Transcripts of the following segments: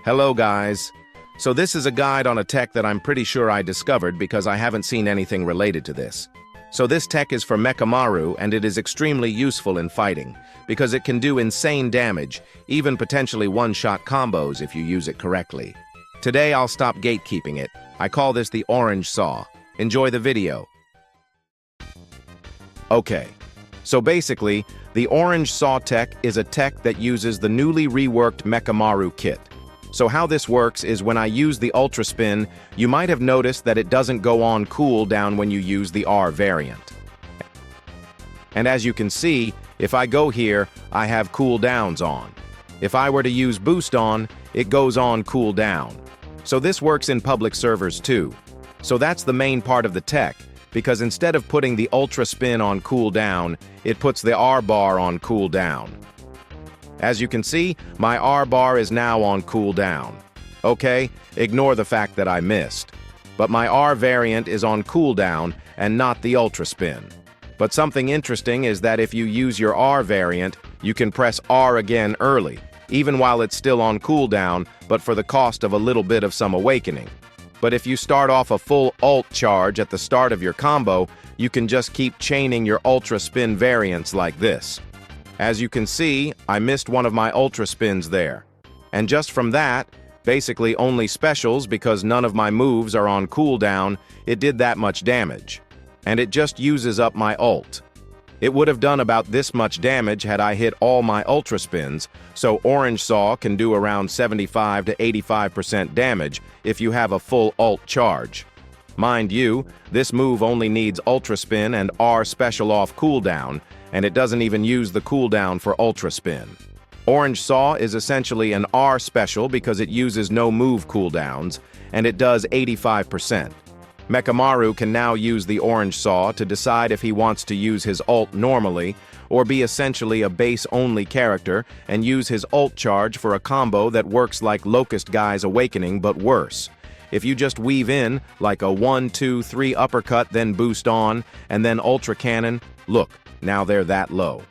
Hello guys. So this is a guide on a tech that I'm pretty sure I discovered because I haven't seen anything related to this. So this tech is for Mechamaru and it is extremely useful in fighting because it can do insane damage, even potentially one-shot combos if you use it correctly. Today I'll stop gatekeeping it. I call this the orange saw. Enjoy the video. Okay, so basically, the orange saw tech is a tech that uses the newly reworked Mechamaru kit. So how this works is when I use the Ultra Spin, you might have noticed that it doesn't go on cooldown when you use the R variant. And as you can see, if I go here, I have cooldowns on. If I were to use boost on, it goes on cooldown. So this works in public servers too. So that's the main part of the tech, because instead of putting the Ultra Spin on cooldown, it puts the R bar on cooldown. As you can see, my R bar is now on cooldown. Okay, ignore the fact that I missed. But my R variant is on cooldown and not the Ultra Spin. But something interesting is that if you use your R variant, you can press R again early, even while it's still on cooldown, but for the cost of a little bit of some awakening. But if you start off a full ult charge at the start of your combo, you can just keep chaining your Ultra Spin variants like this. As you can see, I missed one of my Ultra Spins there. And just from that, basically only specials because none of my moves are on cooldown, it did that much damage. And it just uses up my ult. It would have done about this much damage had I hit all my Ultra Spins, so Orange Saw can do around 75 to 85% damage if you have a full ult charge. Mind you, this move only needs Ultra Spin and R special off cooldown, and it doesn't even use the cooldown for Ultra Spin. Orange Saw is essentially an R special because it uses no move cooldowns, and it does 85%. Mechamaru can now use the Orange Saw to decide if he wants to use his ult normally, or be essentially a base-only character and use his ult charge for a combo that works like Locust Guy's Awakening but worse. If you just weave in, like a 1, 2, 3 uppercut then boost on, and then Ultra Cannon, look, now they're that low.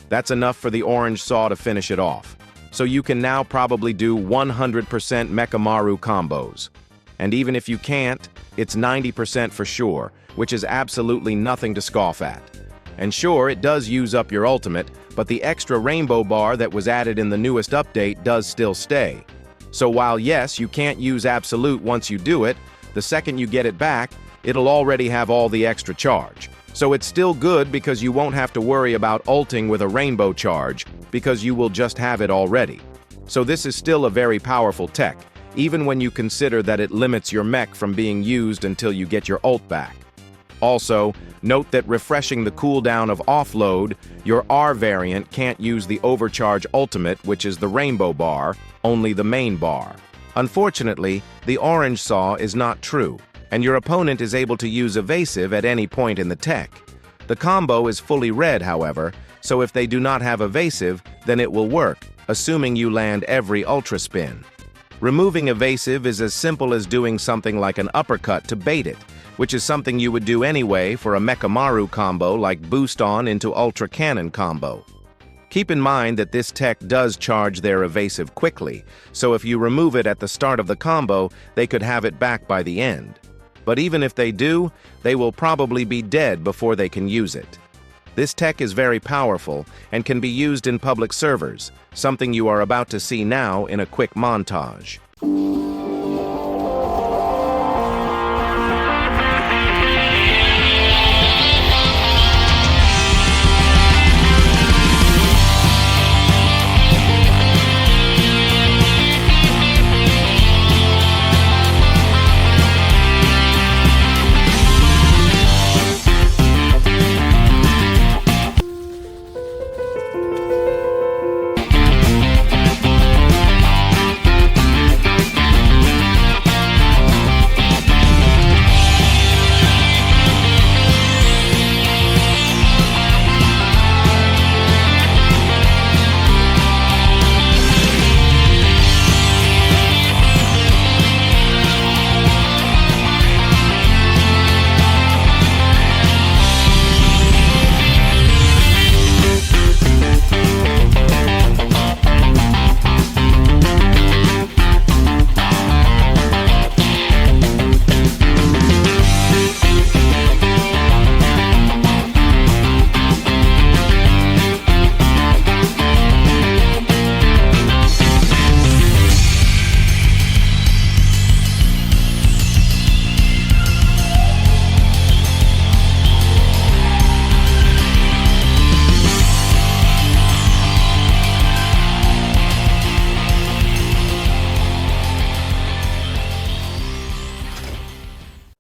That's enough for the Orange Saw to finish it off. So you can now probably do 100% Mechamaru combos. And even if you can't, it's 90% for sure, which is absolutely nothing to scoff at. And sure, it does use up your ultimate, but the extra rainbow bar that was added in the newest update does still stay. So while yes, you can't use absolute once you do it, the second you get it back, it'll already have all the extra charge. So it's still good because you won't have to worry about ulting with a rainbow charge, because you will just have it already. So this is still a very powerful tech, even when you consider that it limits your mech from being used until you get your ult back. Also, note that refreshing the cooldown of offload, your R variant can't use the overcharge ultimate, which is the rainbow bar, only the main bar. Unfortunately, the Orange Saw is not true, and your opponent is able to use evasive at any point in the tech. The combo is fully red, however, so if they do not have evasive, then it will work, assuming you land every Ultra Spin. Removing evasive is as simple as doing something like an uppercut to bait it, which is something you would do anyway for a Mechamaru combo like boost on into Ultra Cannon combo. Keep in mind that this tech does charge their evasive quickly, so if you remove it at the start of the combo, they could have it back by the end. But even if they do, they will probably be dead before they can use it. This tech is very powerful and can be used in public servers, something you are about to see now in a quick montage.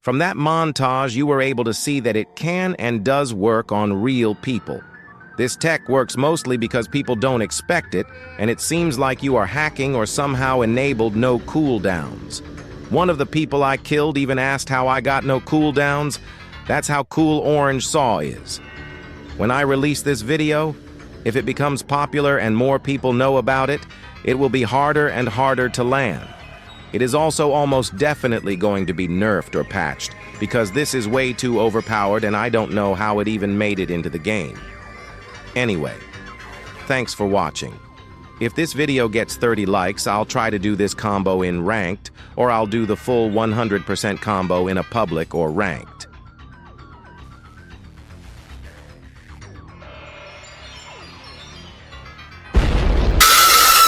From that montage, you were able to see that it can and does work on real people. This tech works mostly because people don't expect it, and it seems like you are hacking or somehow enabled no cooldowns. One of the people I killed even asked how I got no cooldowns. That's how cool Orange Saw is. When I release this video, if it becomes popular and more people know about it, it will be harder and harder to land. It is also almost definitely going to be nerfed or patched, because this is way too overpowered and I don't know how it even made it into the game. Anyway, thanks for watching. If this video gets 30 likes, I'll try to do this combo in ranked, or I'll do the full 100% combo in a public or ranked.